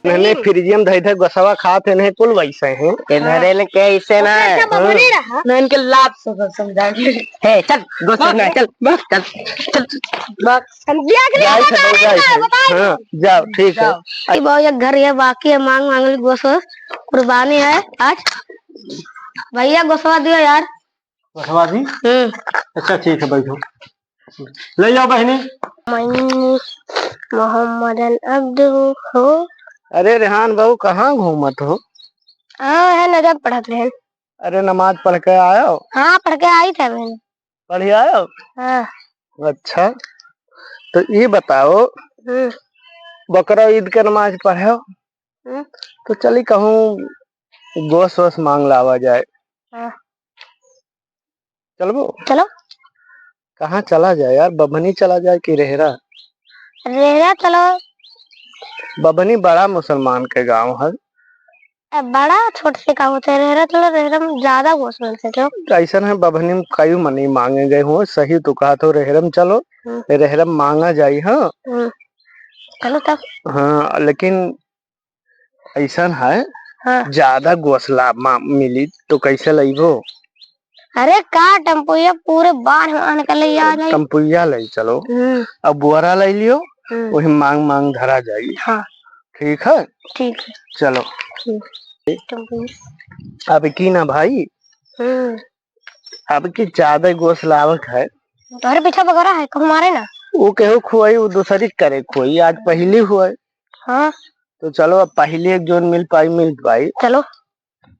मैंने फ्रिजियम धई थे गोसवा खाते नहीं कुल वैसे हैं इधर ने के ऐसे ना मैं इनके लाभ से समझाएंगे। है चल गोसा ना चल बस चल चल बस हाँ जाओ ठीक है। बहुत एक घर है बाकी है मांग मांगली गोसवा कुर्बानी है आज भैया गोसवा दियो यार। गोसवा दी अच्छा ठीक है बैठो ले जाओ बहनी। मोहम्मदन अब्दू हो। अरे रेहान बहू कहाँ घूमत हो? हाँ है नजर पढ़त रहे। अरे नमाज पढ़ के आयो? हाँ पढ़ के आई थे मैंने। पढ़ आयो? हाँ। अच्छा तो ये बताओ बकरा ईद के नमाज पढ़े तो चली कहूँ गोश वोश मांग लावा जाए। हाँ। चलो चलो कहाँ चला जाए यार? बभनी चला जाए कि रेहरा? रेहरा चलो। बभनी बड़ा मुसलमान के गांव है। बड़ा छोटे से का होता है रेहरा चलो रेहरा में ज्यादा गोश मिलते क्यों? ऐसा है बभनी में कई मनी मांगे गए हो सही तो कहा तो रेहरम चलो रेहरम मांगा जाये। हाँ चलो तब। हाँ लेकिन ऐसा है ज्यादा गोसला मिली तो कैसे लगो? अरे का टम्पुया पूरे बार टम्पुया ले चलो अब बुआरा ले लियो वही मांग मांग धरा जाएगी। हाँ ठीक है ठीक है चलो। अब की ना भाई अब की ज्यादा गोश लावक है तुम्हारे पीछा वगैरह है हमारे ना वो केहू खुआई वो दूसरी करे खुआई आज पहली हुआ। हाँ तो चलो अब पहली एक जोन मिल पाई चलो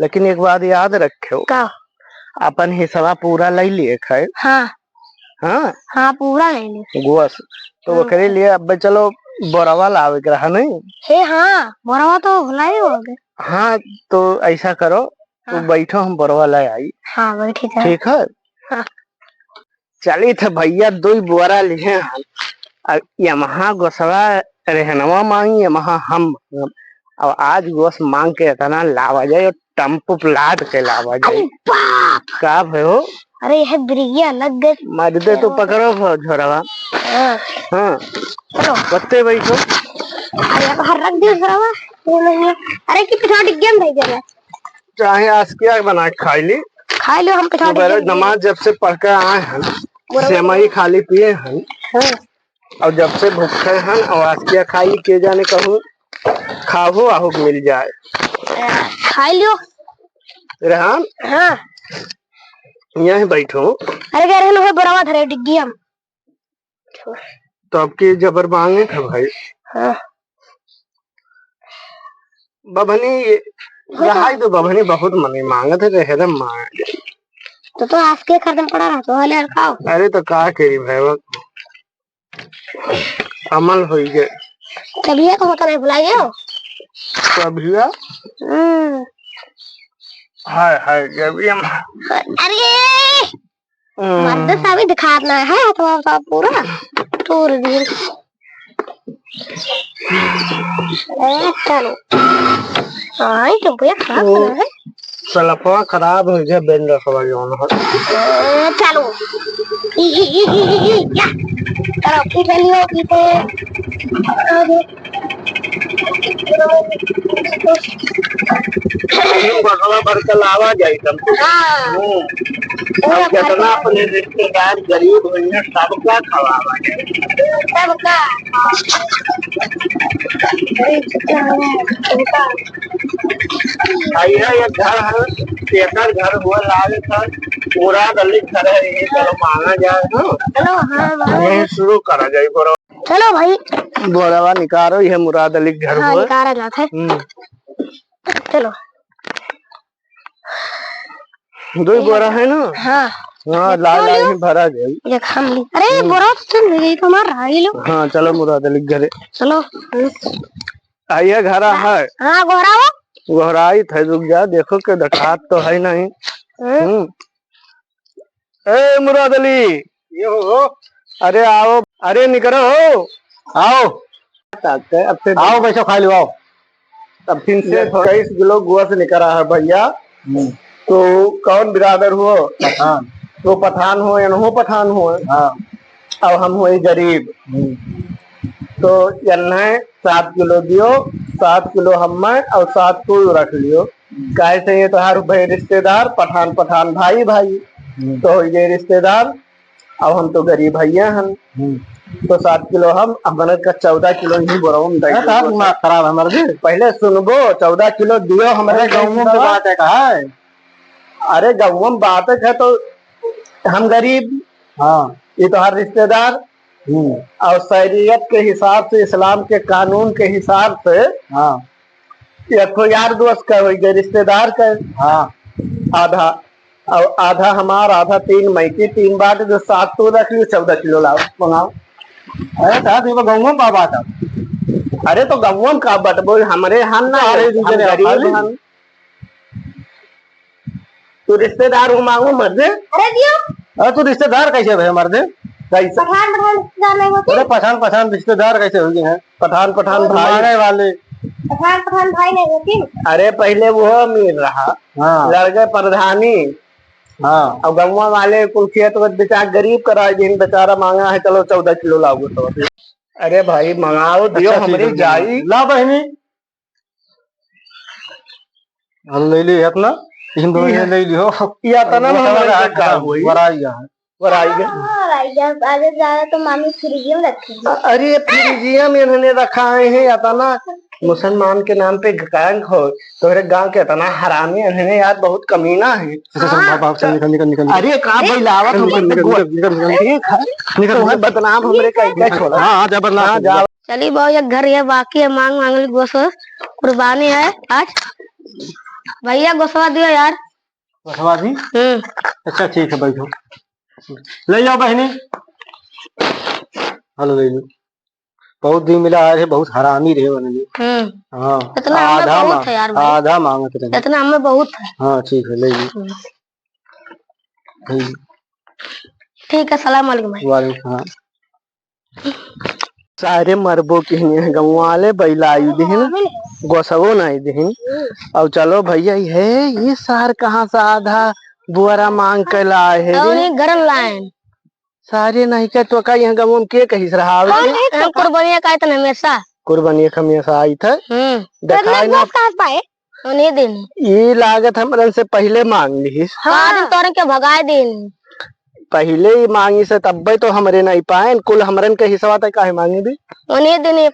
लेकिन एक बात याद रखो का अपन हिस्सा पूरा ले लिए है। हाँ हाँ हाँ पूरा ले लिए गोश तो वो करे लिए अब चलो बोरावा लावे के रहा नहीं हे। हाँ बोरावा तो भुला ही हो गए। हाँ तो ऐसा करो तो बैठो हम बोरावा ले आई। हाँ बैठी था। ठीक है हाँ। चली थे भैया दो बोरा लिए यमहा गोसवा रहनवा मांगी यमहा हम अब आज गोश मांग के इतना लावा जाए टम्पू प्लाट के लावा जाए। का भयो? अरे यह बिरिया लग गए मर दे तो पकड़ो झोरवा। हाँ चलो बत्ते बैठो। अरे बाहर रख दियो झोरवा। अरे कि पिछा डिग्गन भाई जरा चाहे आसकिया बना खा लो हम पिछा नमाज जब से पढ़ के आए हैं सेमई खाली पिए हैं और जब से भूखे हैं और आसकिया खाई के जाने कहूँ खाओ आहू मिल जाए खा लियो रेहान। हाँ यहीं बैठो। अरे कह रहे हैं बराबर धरे डिग्गी हम तो आपकी जबर मांगे था भाई। हाँ बभनी रहाई तो बभनी बहुत मनी मांगे थे रेहरम मांगे तो आज के खत्म पड़ा रहा तो हले खाओ। अरे तो का करी भाई अमल हो गए तभी तो होता नहीं बुलाइए तभी हाय हाय जब अरे मर्द साभी दिखाना है तो पूरा तोड़ दिए। चलो हाँ तो भैया खराब है सलफवा खराब हो गया बेन रखवा जोन है। चलो चलो पीछे लियो बकवा भर के लावा जाए कितना अपने रिश्तेदार गरीब हुए सबका खवावा सबका ये घर है तेकर घर हुआ लागे था पूरा गली घर है ये चलो मांगा जाए चलो हाँ यही शुरू करा जाए बोरा। चलो भाई बोरावा निकालो ये मुराद अली घर हाँ, हुआ निकाला जाता है। चलो दो बोरा है ना। हाँ हाँ लाल लाल भरा जाए। अरे बोरा तो चल गई तो हमारा लो। हाँ चलो मुराद अली घरे चलो आइए घर है। हाँ गोहरावा गोहराई थे रुक जा देखो के दखात तो है नहीं। ए मुराद अली ये हो अरे आओ अरे निकलो हो आओ आओ पैसा खा लो आओ। अब 23 किलो गोश निकला है भैया। तो कौन बिरादर हो? पठान। तो पठान हो या पठान हो। हाँ। अब हम हुए गरीब तो 7 किलो दियो 7 किलो हम और 7 तू रख लियो। काहे से ये तोहार भाई रिश्तेदार, पठान पठान भाई भाई तो हो गए रिश्तेदार। अब हम तो गरीब भैया हम, तो 7 किलो हम हमारे का 14 किलो ही बोरा दिमाग खराब हमारे। पहले सुनबो, 14 किलो दियो हमारे गाँव में बात है कहा है। अरे गाँव में बात है तो हम गरीब, हाँ ये तो हर रिश्तेदार। और शरीयत के हिसाब से, इस्लाम के कानून के हिसाब से, हाँ ये तो यार दोस्त का हो गए रिश्तेदार का। हाँ आधा और आधा हमारा, आधा 3 मई की 3 बार जो 7 तो रख लियो, 14 किलो लाओ मंगाओ। अरे गाँव में बात है। अरे तो गाँव में का बटबो हमारे हम ना, हम गरीब हम। तू रिश्तेदार हूँ मांगू मर्दे। अरे दियो। अरे तू रिश्तेदार कैसे भाई मर्दे? कैसे पठान रिश्तेदार नहीं होते? अरे पठान रिश्तेदार कैसे हो गए हैं? पठान भाई वाले, पठान भाई नहीं होती। अरे पहले वो अमीर रहा, हाँ लड़ गए प्रधानी, हाँ और गाँव वाले कुल खेत बेचारा गरीब कराए दिन बेचारा मांगा है, चलो 14 किलो लाओ तो। अरे भाई मंगाओ दियो हमारी जाई ला बहनी। हम ले ली अपना इन दोनों ने ले लियो या तना हमारा का हुई वराइया आगे ज्यादा तो मामी फ्रिजिया में रखी। अरे फ्रिजिया में इन्होंने रखा है या तना मुसलमान के नाम पे गैंग हो, तोरे गांव के तना हरामी इन्होंने यार बहुत कमीना है। अरे का बैलावत निकल बदनाम हमरे का छोड़ा। हां जा बदनाम जा। चलिए बाबू ये घर ये बाकी है, मांग मांगली गोश्त कुर्बानी है आज। भैया गोसवा दियो यार। गोसवा दी? अच्छा ठीक है बैठो, ले जाओ बहनी। हेलो ले लो। बहुत दिन मिला है, बहुत हरामी रहे बनली। हाँ आधा मांगत रहे, इतना हमें बहुत है। हाँ ठीक है ले लो। ठीक है सलाम वालेकुम। वालेकुम सारे मरबो की गाँव वाले बैलाई दिन गोसवो नहीं दिन। और चलो भैया ये सार कहाँ से आधा बुआरा मांग के लाए है? घर लाए सारे नहीं के तो का यहाँ गाँव में के कहिस रहा है? कुर्बानिया का इतना हमेशा कुर्बानिया का हमेशा आई था। दिखाई ना पाए उन्हें दिन ये लागत हमरन से पहले मांग ली। हाँ तोरे के भगाए दिन पहले ही मांगी से तब तो हमरे नहीं पाए, कुल हमरन के हिस्सा था काहे मांगे भी उन्हें दिन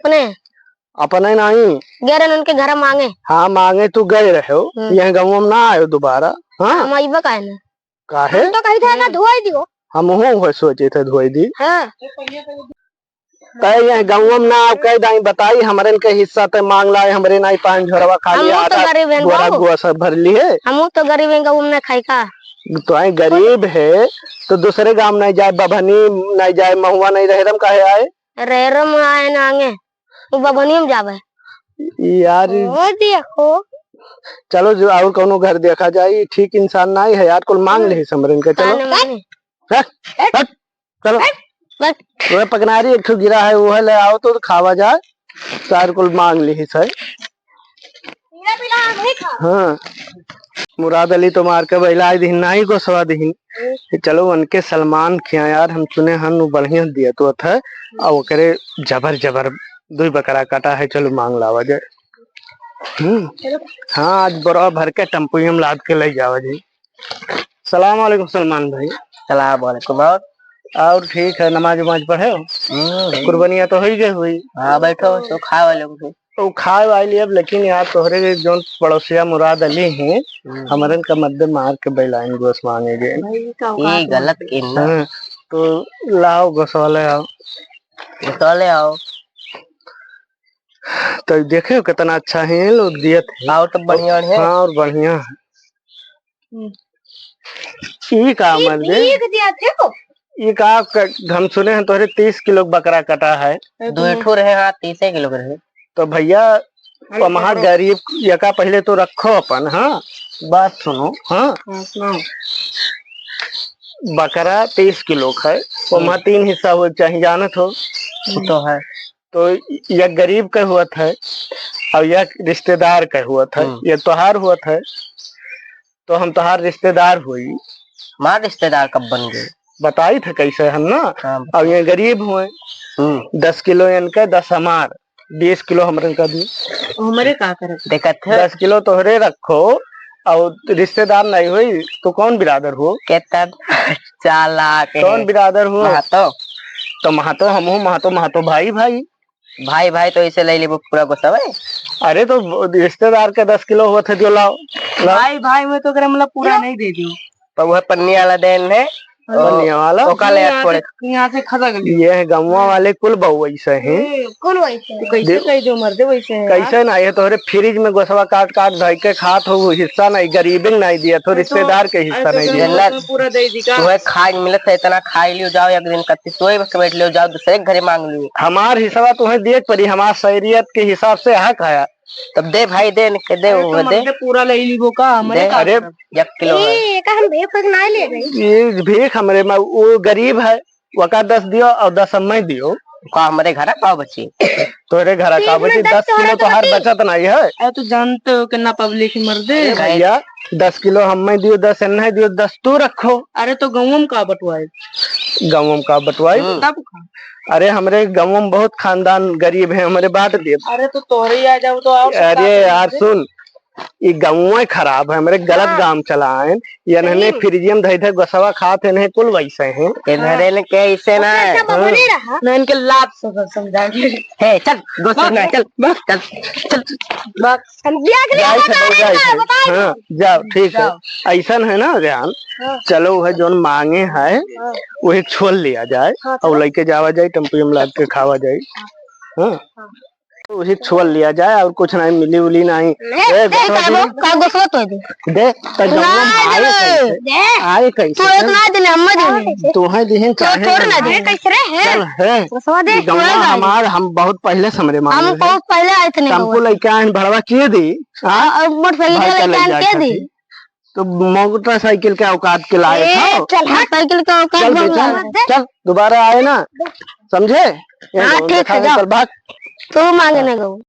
अपने नहीं गए उनके घर मांगे। हाँ मांगे तू गए रहे हो, यहाँ गाँव में ना आयो दोबारा। हाँ काहे तो कही था ना धोई दियो। हम हो सोचे थे धोई दी। हाँ यहाँ गाँव में ना कह दाई बताई हमरन के हिस्सा ते मांग लाए, हमरे नहीं पाए झोरवा खाली आधा गोसा भर लिए। हम तो गरीब है गाँव में खाई का तो आई गरीब है तो दूसरे गांव नहीं जाए, बभनी नहीं जाए, महुआ नहीं रहे काहे आए? रेरम आए ना आगे वो बभनी में जावे यार। देखो चलो जो और कोनो घर देखा जाए, ठीक इंसान नहीं है यार, कुल मांग ले समरन के। चलो चलो वो पकनारी एक गिरा है वो ले आओ तो खावा जाए, सार कुल मांग ली है। हाँ मुराद अली तो मार के बैला दिन नहीं गोसवा दिन। चलो उनके सलमान खिया यार, हम सुने हम बढ़िया दिया तो था और करे जबर जबर 2 बकरा काटा है। चलो मांग लावा जाए। हाँ आज बड़ा भर के टेम्पो में लाद के ले जावा जी। सलाम वालेकुम सलमान भाई। सलाम वालेकुम। और ठीक है, नमाज वमाज पढ़े हो? कुर्बानिया तो हो गई हुई। हाँ बैठो तो खा वाले तो खाए वाली अब, लेकिन यार तोहरे जो पड़ोसिया मुराद अली हैं हमारे का मध्य मार के बैलाइन गोस मांगे गए। ये गलत हाँ, तो लाओ गोसवाले आओ आओ तो देखे कितना अच्छा है लोग दिए थे। आओ तो बढ़िया है। हाँ और बढ़िया है। ये का मर्दे ये का हम सुने हैं तोहरे 30 किलो बकरा कटा है। 2 रहे हाँ 30 किलो रहे। तो भैया वहाँ गरीब यका पहले तो रखो अपन। हाँ बात सुनो। हाँ बकरा 30 किलो का है, वहाँ 3 हिस्सा हो चाहिए जानत हो तो है। तो यह गरीब का हुआ था और यह रिश्तेदार का हुआ था, ये त्योहार हुआ था तो हम त्योहार रिश्तेदार हुई। माँ रिश्तेदार कब बन गए बताई थे कैसे हम ना। और ये गरीब हुए 10 किलो इनका 10 हमार 20 किलो हमरे का दी। हमारे का कर देखत 10 किलो तोहरे रखो और रिश्तेदार नहीं हुई तो कौन बिरादर हो? केता 4 लाख कौन बिरादर हो? महातो तो महातो हम हूँ, महातो महातो भाई भाई भाई भाई तो इसे ले ले पूरा गोसा भाई। अरे तो रिश्तेदार के 10 किलो हुआ थे जो लाओ भाई भाई में तो करे मतलब पूरा नहीं दे दियो पर वह पन्नी वाला देन है पन्नी वाला तो कल थोड़े यहाँ से खसक लियो। ये है गौवा वाले कुल बहु वैसे हैं। कौन वैसे कैसे कह दो मर्दे वैसे है कैसे नहीं है तोहरे फ्रिज में गोसवा काट काट धोई के खात हो हिस्सा नहीं गरीबी नहीं दिया तो रिश्तेदार के हिस्सा नहीं दिया पूरा दे दी का खाए मिलत है इतना खाई लियो जाओ एक दिन कत्ती सोए बैठ लियो जाओ दूसरे घरे मांग लियो। हमार हिस्सा तुम्हें देख पड़ी हमार शहरियत के हिसाब से हक है। तब दे भाई दे के दे वो दे पूरा ले लीबो का हमारे अरे 1 किलो है का हम भीख नहीं ले रहे ये भीख हमरे में वो गरीब है वका 10 दियो और 10 हमें दियो का हमारे घर का बची तोरे घर का बची 10 किलो तो हर बचत नहीं है। अरे तू जानते हो कितना पब्लिक मर्दे भैया 10 किलो हमें दियो 10 नहीं दियो 10 तू रखो। अरे तो गाँव का बटवाए गाँव का बटवाई तब अरे हमरे गाँव में बहुत खानदान गरीब है हमारे बांट दिए। अरे तो तोहरे आ जाओ तो आओ अरे यार सुन ये गाँव खराब है हमारे गलत गांव चला है ये नहने फ्रिजियम धई धई गोसवा खात है नहीं कुल वैसे हैं इधरे ने के इसे ना ना इनके लाभ समझा है चल गोसा ना चल बस चल चल बस हम दिया हाँ जाओ ठीक है ऐसा है ना ध्यान चलो वह जो मांगे है वही छोड़ लिया जाए और लेके जावा जाए टेम्पो में लाद के खावा जाए। हाँ वही छोड़ लिया जाए और कुछ नहीं मिली उली नहीं का गोसवा तो दे आए कैसे तो एक ना देने हम देने तो है दिहे छोड़ ना दे कैसे रे है गोसवा दे हमार हम बहुत पहले समरे मांगे हम बहुत पहले आए थे टेम्पो लेके आए भड़वा किए दी और मोटरसाइकिल लेके के दी तो मोटरसाइकिल के औकात के लाए था चल साइकिल का औकात चल दोबारा आए ना समझे ठीक है चल भाग तो मांगने गो।